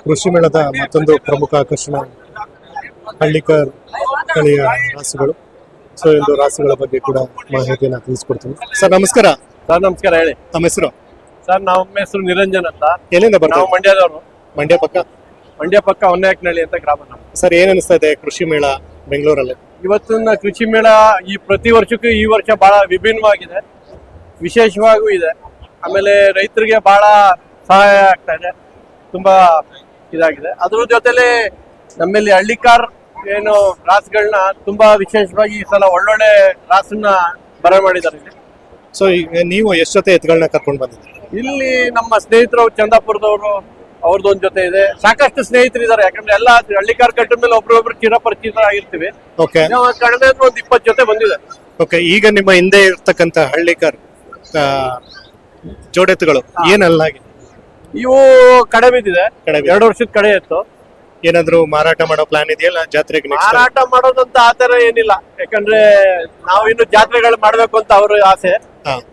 ಕೃಷಿ ಮೇಳದ ಮತ್ತೊಂದು ಪ್ರಮುಖ ಆಕರ್ಷಣೆ ಹಳ್ಳಿಕಾರ್ ತಳಿಯ ರಾಸುಗಳು. ಸೊ ಇಂದು ರಾಸುಗಳ ಬಗ್ಗೆ ಕೂಡ ಮಾಹಿತಿಯನ್ನು ತಿಳಿಸ್ಕೊಡ್ತೀನಿ. ಸರ್ ನಮಸ್ಕಾರ. ಸರ್ ನಮಸ್ಕಾರ, ಹೇಳಿ. ನಮ್ಮ ಹೆಸರು? ಸರ್ ನಮ್ಮ ಹೆಸರು ನಿರಂಜನ್ ಅಂತ. ಎಲ್ಲಿಂದ ಬರ್ತಾರೆ? ನಾವು ಮಂಡ್ಯದವರು. ಮಂಡ್ಯ ಪಕ್ಕ ಹೊನ್ನೆಕನಹಳ್ಳಿ ಅಂತ ಗ್ರಾಮ ನಮ್ಮ. ಸರ್ ಏನ್ ಅನಿಸ್ತಾ ಇದೆ ಕೃಷಿ ಮೇಳ ಬೆಂಗಳೂರಲ್ಲಿ? ಇವತ್ತಿನ ಕೃಷಿ ಮೇಳ ಈ ಪ್ರತಿ ವರ್ಷಕ್ಕೂ ಈ ವರ್ಷ ಬಹಳ ವಿಭಿನ್ನವಾಗಿದೆ, ವಿಶೇಷವಾಗೂ ಇದೆ. ಆಮೇಲೆ ರೈತರಿಗೆ ಬಹಳ ಸಹಾಯ ಆಗ್ತಾ ಇದೆ, ತುಂಬಾ ಇದಾಗಿದೆ. ಅದ್ರ ಜೊತೆಲಿ ನಮ್ಮಲ್ಲಿ ಹಳ್ಳಿಕಾರ್ ಏನು ರಾಸುಗಳನ್ನ ತುಂಬಾ ವಿಶೇಷವಾಗಿ ಈ ಸಲ ಒಳ್ಳೊಳ್ಳೆ ರಾಸನ್ನ ಬರಮಾಡಿದ್ದಾರೆ ಇಲ್ಲಿ. ಸೊ ಈಗ ನೀವು ಎಷ್ಟು ಜೊತೆ ಎತ್ತುಗಳನ್ನ ಕರ್ಕೊಂಡು ಬಂದಿದ್ದೀರಿ? ಇಲ್ಲಿ ನಮ್ಮ ಸ್ನೇಹಿತರು ಚಂದಾಪುರದವರು, ಅವ್ರದ್ದೊಂದ್ ಜೊತೆ ಇದೆ. ಸಾಕಷ್ಟು ಸ್ನೇಹಿತರು ಇದಾರೆ, ಯಾಕಂದ್ರೆ ಎಲ್ಲ ಹಳ್ಳಿಕಾರ್ ಕಟ್ಟಿದ ಮೇಲೆ ಒಬ್ರೊಬ್ರು ಚಿರಪರಿಚಿತ ಆಗಿರ್ತೀವಿ. ಓಕೆ, ಕಳೆದ ಒಂದು 20 ಜೊತೆ ಬಂದಿದೆ. ಓಕೆ, ಈಗ ನಿಮ್ಮ ಹಿಂದೆ ಇರ್ತಕ್ಕಂಥ ಹಳ್ಳಿಕಾರ್ ಜೋಡೆತ್ತುಗಳು ಏನಲ್ಲಾಗಿ ಇವು ಕಡೆ ಬಿದ್ದಿದೆ, 2 ವರ್ಷದ ಕಡೆ ಇತ್ತು. ಏನಾದ್ರು ಮಾರಾಟ ಮಾಡೋ ಪ್ಲಾನ್ ಇದೆಯಲ್ಲ ಜಾತ್ರೆಗೆ? ಮಾರಾಟ ಮಾಡೋದಂತ ಆತರ ಏನಿಲ್ಲ, ಯಾಕಂದ್ರೆ ನಾವು ಇನ್ನು ಜಾತ್ರೆಗಳು ಮಾಡ್ಬೇಕು ಅಂತ ಅವ್ರ ಆಸೆ.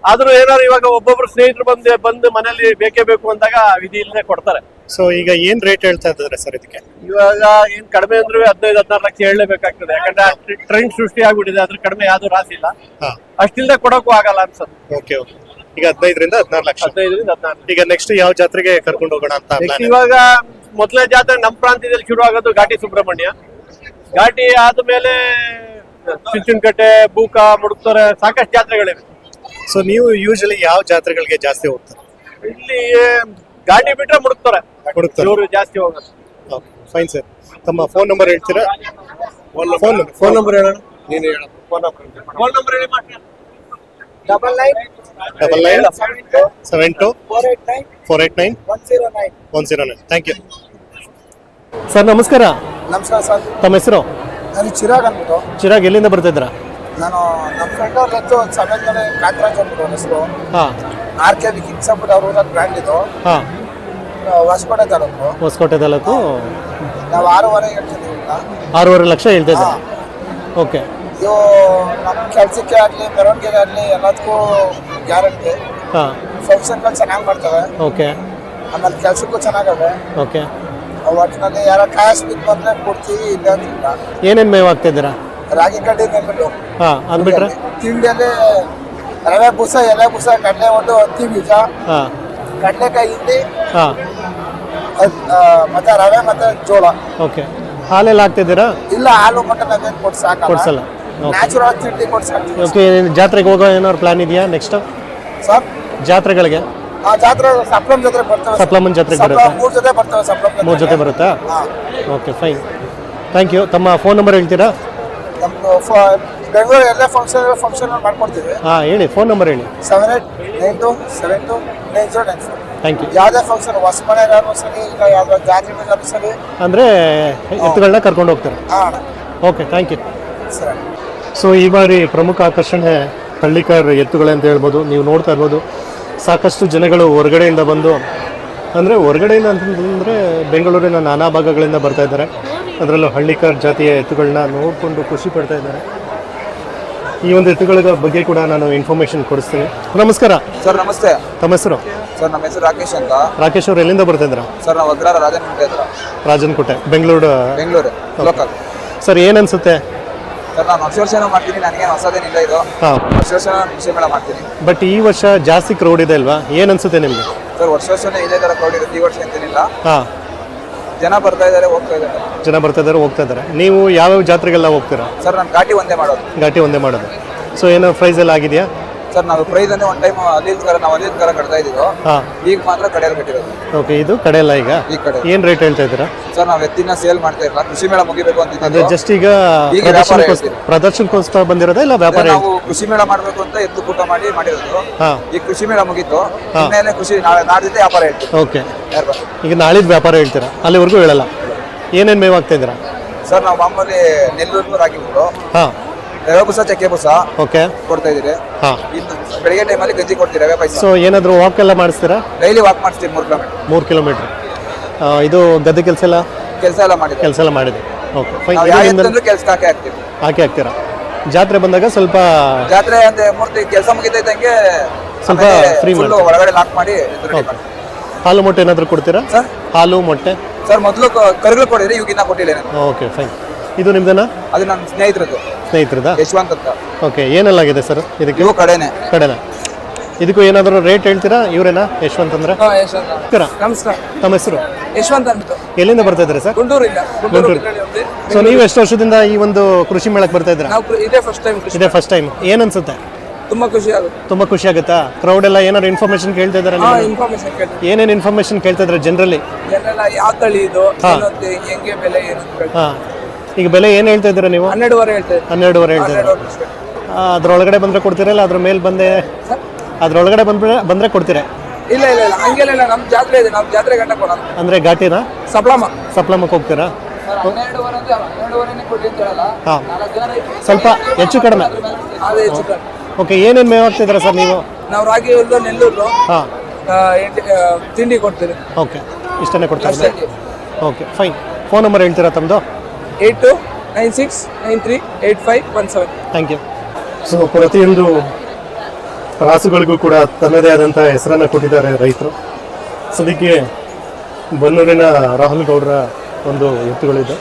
ಆದ್ರೂ ಏನಾದ್ರು ಇವಾಗ ಒಬ್ಬೊಬ್ರು ಸ್ನೇಹಿತರು ಬಂದು ಮನೇಲಿ ಬೇಕೇ ಬೇಕು ಅಂದಾಗ ವಿಧಿ ಇಲ್ಲದೆ ಕೊಡ್ತಾರೆ. ಸೊ ಈಗ ಏನ್ ರೇಟ್ ಹೇಳ್ತಾ ಇದ್ದಾರೆ ಸರ್ ಇದಕ್ಕೆ? ಇವಾಗ ಏನ್ ಕಡಿಮೆ ಅಂದ್ರೆ 15-16 ಲಕ್ಷ ಹೇಳಲೇಬೇಕಾಗ್ತದೆ, ಯಾಕಂದ್ರೆ ಟ್ರೆಂಡ್ ಸೃಷ್ಟಿ ಆಗ್ಬಿಟ್ಟಿದೆ. ಅದ್ರ ಕಡಿಮೆ ಯಾವ್ದು ರಾಸಿ ಇಲ್ಲ, ಅಷ್ಟಿಲ್ದೆ ಕೊಡಕ್ಕೂ ಆಗಲ್ಲ ಅನ್ಸತ್ತೆ. ಓಕೆ, ಈಗ 15ರಿಂದ 16 ಲಕ್ಷ. 15ರಿಂದ 16. ಈಗ ನೆಕ್ಸ್ಟ್ ಯಾವ ಜಾತ್ರೆಗೆ ಕರ್ಕೊಂಡು ಹೋಗೋಣ ಅಂತ? ಇವಾಗ ಮೊದಲನೇ ಜಾತ್ರೆ ನಮ್ಮ ಪ್ರಾಂತ್ಯದಲ್ಲಿ ಶುರು ಆಗೋದು ಘಾಟಿ ಸುಬ್ರಹ್ಮಣ್ಯ. ಘಾಟಿ ಆದ್ಮೇಲೆ ಚುಂಚನಕಟ್ಟೆ, ಬೂಕ, ಮುಡುಕ್ತಾರೆ, ಸಾಕಷ್ಟು ಜಾತ್ರೆಗಳಿವೆ. ಸೊ ನೀವು ಯೂಶಲಿ ಯಾವ ಜಾತ್ರೆಗಳಿಗೆ ಜಾಸ್ತಿ ಹೋಗ್ತಾರೆ? ಇಲ್ಲಿ ಘಾಟಿ ಬಿಟ್ರೆ ಮುಡುಕ್ತಾರೆ ಇವರು ಜಾಸ್ತಿ ಹೋಗೋದು. Fine sir. ತಮ್ಮ ಫೋನ್ ನಂಬರ್ ಹೇಳ್ತೀರಾ? ಫೋನ್ ನಂಬರ್ ಹೇಳೋಣ. ನೀನು ಹೇಳ ಫೋನ್ ನಂಬರ್ ಹೇಳಿ. 9972 ಥ್ಯಾಂಕ್ ಯು ಸರ್. ನಮಸ್ಕಾರ. ನಮಸ್ಕಾರ ಸರ್. ತಮ್ಮ ಹೆಸರು? ನಾನು ಚಿರಾಗ್ ಅಂದ್ಬಿಟ್ಟು. ಚಿರಾಗ್, ಎಲ್ಲಿಂದ ಬರ್ತಾ ಇದ್ದೀರಾ? ನಾನು ನಮ್ಮ ಫ್ರೆಂಡ್ ಅವ್ರ ಜೊತೆ ಒಂದು ಸಮಯದಲ್ಲಿ ಕಾಂತರಾಜ್ ಅಂದ್ಬಿಟ್ಟು ಅವ್ರ ಹೆಸರು. RKB ಕಿಂಗ್ಸ್ ಅಂದ್ಬಿಟ್ಟು ಅವ್ರ ಊರಲ್ಲಿ ಬ್ರ್ಯಾಂಡ್ ಇದು. ಹೊಸಕೋಟೆ ತಾಲೂಕು. ಹೊಸಕೋಟೆ ತಾಲೂಕು. ನಾವು 6.5 ಹೇಳ್ತಿದ್ದೀವಿ. 6.5 ಲಕ್ಷ ಹೇಳ್ತಾ ಇದ್ದೀರಾ? ಓಕೆ. ಇವು ನಮ್ಮ ಕೆಲಸಕ್ಕೆ ಆಗಲಿ ಮೆರವಣಿಗೆಗೆ ಆಗಲಿ ಎಲ್ಲದಕ್ಕೂ ಗ್ಯಾರಂಟಿ. ಫಂಕ್ಷನ್ಗಳು ಚೆನ್ನಾಗಿ ಮಾಡ್ತವೆ. ಓಕೆ. ಆಮೇಲೆ ಕೆಲಸಕ್ಕೂ ಚೆನ್ನಾಗವೆ. ಓಕೆ. ಒಟ್ಟಿನಲ್ಲಿ ಯಾರೋ ಕಾಯಸ್ ಬಿದ್ದು ಬಂದ್ರೆ ಕೊಡ್ತೀವಿ, ಇಲ್ಲ ಅಂತಿಲ್ಲ. ಏನೇನು ಮೇವು ಹಾಕ್ತಾ ಇದ್ದೀರಾ? ರಾಗಿ ಕಡ್ಡಿ ನೆನ್ಬಿಟ್ಟು ಅಂದ್ಬಿಟ್ರೆ ತಿಂಡಿಯಲ್ಲಿ ರವೆ ಬೂಸ, ಎಲೆ ಬೂಸ, ಕಡಲೆ ಒಟ್ಟು, ಹತ್ತಿ ಬೀಜ, ಕಡಲೆಕಾಯಿ ಹಿಂಡಿ, ಮತ್ತೆ ರವೆ ಮತ್ತೆ ಜೋಳ. ಓಕೆ. ಹಾಲೆಲ್ಲ ಹಾಕ್ತಿದ್ದೀರಾ? ಇಲ್ಲ, ಹಾಲು ಮಟ್ಟ ನಾವೇನು ಕೊಡ್ಸಲ್ಲ. ನ್ಯಾಚುರಲ್ ತಿಂಡಿ ಕೊಡ್ಸಾಕ್ತೀವಿ. ಓಕೆ. ಜಾತ್ರೆಗೆ ಹೋಗೋ ಏನಾದ್ರು ಪ್ಲಾನ್ ಇದೆಯಾ ನೆಕ್ಸ್ಟ್ ಸರ್? ಜಾತ್ರೆಗಳಿಗೆ ಜಾತ್ರೆ ಸಪ್ಲಮ್ ಜಾತ್ರೆ ಬರ್ತವೆ. ಸಪ್ಲಮನ್ ಜಾತ್ರೆಗೆ ಬರುತ್ತೆ? 3 ಜೊತೆ ಬರ್ತವೆ. ಸಪ್ಲಮ್ 3 ಜೊತೆ ಬರುತ್ತಾ? Okay, fine, thank you. ತಮ್ಮ ಫೋನ್ ನಂಬರ್ ಹೇಳ್ತೀರಾ? ನಮ್ಮದು ಬೆಂಗಳೂರು ಎಲ್ಲ ಫಂಕ್ಷನ್ ಮಾಡ್ಕೊಡ್ತೀವಿ. ಹೇಳಿ, ಫೋನ್ ನಂಬರ್ ಹೇಳಿ. 7892729094. Thank you. ಯಾವುದೇ ಫಂಕ್ಷನ್, ಹೊಸ ಮನೆಗಾದ್ರು ಸರಿ, ಇಲ್ಲ ಯಾವುದೋ ಜಾತ್ರೆಗಾದ್ರು ಸರಿ, ಅಂದರೆ ಎತ್ತುಗಳನ್ನ ಕರ್ಕೊಂಡು ಹೋಗ್ತಾರೆ. Okay, thank you. ಸರಿ. ಸೊ ಈ ಬಾರಿ ಪ್ರಮುಖ ಆಕರ್ಷಣೆ ಹಳ್ಳಿಕಾರ್ ಎತ್ತುಗಳೇ ಅಂತ ಹೇಳ್ಬೋದು. ನೀವು ನೋಡ್ತಾ ಇರ್ಬೋದು, ಸಾಕಷ್ಟು ಜನಗಳು ಹೊರಗಡೆಯಿಂದ ಬಂದು, ಅಂದರೆ ಹೊರಗಡೆಯಿಂದ ಅಂತಂದರೆ ಬೆಂಗಳೂರಿನ ನಾನಾ ಭಾಗಗಳಿಂದ ಬರ್ತಾ ಇದ್ದಾರೆ. ಅದರಲ್ಲೂ ಹಳ್ಳಿಕಾರ್ ಜಾತಿಯ ಎತ್ತುಗಳನ್ನ ನೋಡಿಕೊಂಡು ಖುಷಿ ಪಡ್ತಾ ಇದ್ದಾರೆ. ಈ ಒಂದು ಎತ್ತುಗಳ ಬಗ್ಗೆ ಕೂಡ ನಾನು ಇನ್ಫಾರ್ಮೇಷನ್ ಕೊಡಿಸ್ತೀನಿ. ನಮಸ್ಕಾರ ಸರ್. ನಮಸ್ತೆ. ತಮ್ಮ ಹೆಸರು? ಸರ್ ನಮ್ಮ ಹೆಸರು ರಾಕೇಶ್ ಅಂತ. ರಾಕೇಶ್ ಅವರು ಎಲ್ಲಿಂದ ಬರ್ತಾ ಇದ್ದೀರಾ? ಸರ್ ನಾವು ಅಗ್ರ ರಾಜನಕೋಟೆ ಹತ್ರ. ರಾಜನಕೋಟೆ, ಬೆಂಗಳೂರು ಲೋಕಲ್. ಸರ್ ಏನು ಅನಿಸುತ್ತೆ? ಸರ್ ನಾನು ವರ್ಷ ಮಾಡ್ತೀನಿ, ನನಗೇನು ಹೊಸದೇನಿಲ್ಲ ಇದು. ವರ್ಷ ಕೃಷಿ ಮೇಳ ಮಾಡ್ತೀನಿ. ಬಟ್ ಈ ವರ್ಷ ಜಾಸ್ತಿ ಕ್ರೌಡ್ ಇದೆ ಅಲ್ವಾ, ಏನು ಅನ್ಸುತ್ತೆ ನಿಮಗೆ? ಸರ್ ವರ್ಷನೇ ಇದೇ ಥರ ಕ್ರೌಡ್ ಇರುತ್ತೆ, ಈ ವರ್ಷ ಅಂತೇನಿಲ್ಲ. ಜನ ಬರ್ತಾ ಇದ್ದಾರೆ, ಹೋಗ್ತಾ ಇದ್ದಾರೆ. ನೀವು ಯಾವ್ಯಾವ ಜಾತ್ರೆಗೆಲ್ಲ ಹೋಗ್ತೀರಾ? ಸರ್ ನಾನು ಘಾಟಿ ಒಂದೇ ಮಾಡೋದು. ಸೊ ಏನೋ ಪ್ರೈಸ್ ಎಲ್ಲ ಆಗಿದೆಯಾ? ಸರ್ ನಾವು ಪ್ರೈಸ್ ಅಂದ್ರೆ ಒಂದು ಟೈಮ್ ಅಲ್ಲಿ ಕಟ್ತಾ ಇದ್ದೀವಿ, ಈಗ ಮಾತ್ರ ಕಡೆಯಲ್ಲಿ ಕಟ್ಟಿರೋದು. ಓಕೆ. ಇದು ಕಡೆ ಅಲ್ಲ, ಈಗ ಈ ಕಡೆ ಏನು ರೇಟ್ ಹೇಳ್ತಾ ಇದ್ದೀರಾ? ಸರ್ ನಾವು ಎತ್ತಿನ ಸೇಲ್ ಮಾಡ್ತಾ ಇಲ್ಲ, ಕೃಷಿ ಮೇಳ ಮುಗಿಬೇಕು ಅಂತ. ಅದೇ ಜಸ್ಟ್ ಈಗ ಪ್ರದರ್ಶನಕ್ಕೋಸ್ಕರ ಬಂದಿರೋದಾ ಇಲ್ಲ ವ್ಯಾಪಾರ? ನಾವು ಕೃಷಿ ಮೇಳ ಮಾಡಬೇಕು ಅಂತ ಎತ್ತು ಕೂಟ ಮಾಡಿರೋದು. ಈ ಕೃಷಿ ಮೇಳ ಮುಗೀತು, ಮೇಲೆ ಕೃಷಿ ನಾಡಿದ್ದೆ ವ್ಯಾಪಾರ ಹೇಳ್ತೀವಿ. ಓಕೆ. ಈಗ ನಾಳಿದ್ದು ವ್ಯಾಪಾರ ಹೇಳ್ತೀರಾ, ಅಲ್ಲಿವರೆಗೂ ಹೇಳಲ್ಲ. ಏನೇನು ಮೇವು ಆಗ್ತಾ ಇದ್ದೀರಾ? ಸರ್ ನಾವು ಮಾಮೂಲಿ ನೆಲ್ಲೂರು, ರಾಗಿ ಹುಲ್ಲು, ರವೆ ಬೂಸ, ಚಕ್ಕೆ ಬೂಸ ಓಕೆ ಕೊಡ್ತಾ ಇದೀರಿ. ಬೆಳಿಗ್ಗೆ ಟೈಮಲ್ಲಿ ಗಂಜಿ ಕೊಡ್ತೀವಿ, ರವೆ ಪಾಯಸ. ಸೊ ಏನಾದರೂ ವಾಕ್ ಎಲ್ಲ ಮಾಡಿಸ್ತೀರಾ? ಡೈಲಿ ವಾಕ್ ಮಾಡಿಸ್ತೀವಿ 3 ಕಿಲೋಮೀಟರ್. ಇದು ಗದ್ದೆ ಕೆಲಸ ಎಲ್ಲ ಮಾಡಿದೆ. Okay, fine. ಕೆಲಸ ಹಾಕಿ ಹಾಕ್ತೀರಾ? ಜಾತ್ರೆ ಬಂದಾಗ ಸ್ವಲ್ಪ ಜಾತ್ರೆ ಅಂದ್ರೆ ಮೂರ್ತಿ ಕೆಲಸ ಮುಗಿತೈತಂಗೆ ಸ್ವಲ್ಪ ಫ್ರೀ ಮಾಡಿ ಒಳಗಡೆ ಲಾಕ್ ಮಾಡಿ. ಹಾಲು ಮೊಟ್ಟೆ ಏನಾದರೂ ಕೊಡ್ತೀರಾ? ಹಾಲು ಮೊಟ್ಟೆ ಸರ್ ಮೊದಲು ಕರುಗಳು ಕೊಡಿರಿ, ಇವಾಗ ಇನ್ನ ಕೊಟ್ಟಿಲ್ಲ ನಾನು. Okay fine. ಇದು ನಿಮ್ದೇನಾ? ಅದು ನನ್ನ ಸ್ನೇಹಿತರದ್ದು, ಸ್ನೇಹಿತರದ? ಯಶವಂತ್ ಅಂತ. ಓಕೆ, ಏನೆಲ್ಲಾಗಿದೆ ಸರ್ ಇದಕ್ಕೆ? ಇವು ಕಡೆನೆ. ಕಡೆನಾ? ಇದಕ್ಕೂ ಏನಾದರೂ ರೇಟ್ ಹೇಳ್ತೀರಾ? ಇವರೇನಾ ಯಶವಂತ್ ಅಂದ್ರೆ? ನಮಸ್ಕಾರ. ತಮ್ಮ ಹೆಸರು? ಯಶವಂತ್ ಅಂತ. ಎಲ್ಲಿಂದ ಬರ್ತಾ ಇದ್ದಾರೆ ಸರ್? ಗುಂಟೂರಿಂದ. ಗುಂಟೂರು. ಸೊ ನೀವು ಎಷ್ಟು ವರ್ಷದಿಂದ ಈ ಒಂದು ಕೃಷಿ ಮೇಳಕ್ಕೆ ಬರ್ತಾ ಇದ್ದೀರಾ? ನಾವು ಇದೇ ಫಸ್ಟ್ ಟೈಮ್. ಇದೇ ಫಸ್ಟ್ ಟೈಮ್. ಏನು ಅನ್ಸುತ್ತೆ? ತುಂಬಾ ಖುಷಿ ಆಗುತ್ತೆ. ತುಂಬಾ ಖುಷಿ ಆಗುತ್ತಾ? ಕ್ರೌಡ್ ಎಲ್ಲ ಏನಾದ್ರು ಇನ್ಫಾರ್ಮೇಶನ್ ಕೇಳ್ತಾ ಇದ್ದಾರೆ? ಇನ್ಫಾರ್ಮೇಶನ್ ಕೇಳ್ತೀವಿ. ಏನೇನು ಇನ್ಫಾರ್ಮೇಶನ್ ಕೇಳ್ತಾ ಇದ್ದಾರೆ ಜನರಲಿ? ಜನರೆಲ್ಲ ಯಾವ ತಳಿ ಇದು, ಹೆಂಗೆ ಬೆಲೆ ಏನು ಅಂತ ಕೇಳ್ತೀವಿ. ಹಾಂ, ಈಗ ಬೆಲೆ ಏನು ಹೇಳ್ತಾ ಇದ್ದೀರಾ ನೀವು? 12.5 ಹೇಳ್ತಾ ಇದ್ದೀವಿ. 12.5 ಹೇಳ್ತಾ ಇದ್ದೀರಾ? ಅದ್ರೊಳಗಡೆ ಬಂದರೆ ಕೊಡ್ತೀರಲ್ಲ, ಅದ್ರ ಮೇಲೆ ಬಂದೆ ಅದ್ರೊಳಗಡೆ ಬಂದ್ರೆ ಕೊಡ್ತೀರಾ? ಇಲ್ಲ ಇಲ್ಲ ಇಲ್ಲ, ಹಂಗೆಲ್ಲ ನಮ್ಮ ಜಾತ್ರೆ ಇದೆ, ನಾವು ಜಾತ್ರೆ ಗಂಟೆ ಕೊಡೋಣ. ಅಂದರೆ ಘಾಟಿನಾ? ಸಪ್ಲಮಕ್ಕೆ ಹೋಗ್ತೀರಾ? 12.5 ಕೊಡಿ ಅಂತ ಹೇಳಲ್ಲ. ಹಾಂ, ಸ್ವಲ್ಪ ಹೆಚ್ಚು ಕಡಿಮೆ. ಓಕೆ, ಏನೇನು ಮೇವು ಹಾಕ್ತಿದ್ದೀರಾ ಸರ್ ನೀವು? ನಾವು ರಾಗಿ ಹುಲ್ಲು, ನೆಲ್ಲುಲ್ಲು, ಹಾಂ, ತಿಂಡಿ ಕೊಡ್ತೀರಿ. ಓಕೆ, ಇಷ್ಟನ್ನೇ ಕೊಡ್ತಾರೆ. Okay fine. ಫೋನ್ ನಂಬರ್ ಹೇಳ್ತೀರಾ ತಮ್ಮದು? 8296938517. Thank you. ಸೊ ಪ್ರತಿಯೊಂದು ರಾಸುಗಳಿಗೂ ಕೂಡ ತನ್ನದೇ ಆದಂಥ ಹೆಸರನ್ನು ಕೊಟ್ಟಿದ್ದಾರೆ ರೈತರು. ಸದ್ಯಕ್ಕೆ ಬನ್ನೂರಿನ ರಾಹುಲ್ ಗೌಡ್ರ ಒಂದು ಎತ್ತುಗಳಿದೆ.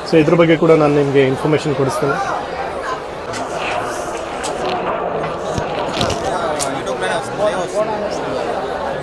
ಸೊ ಇದ್ರ ಬಗ್ಗೆ ಕೂಡ ನಾನು ನಿಮಗೆ ಇನ್ಫಾರ್ಮೇಷನ್ ಕೊಡಿಸ್ತೇನೆ.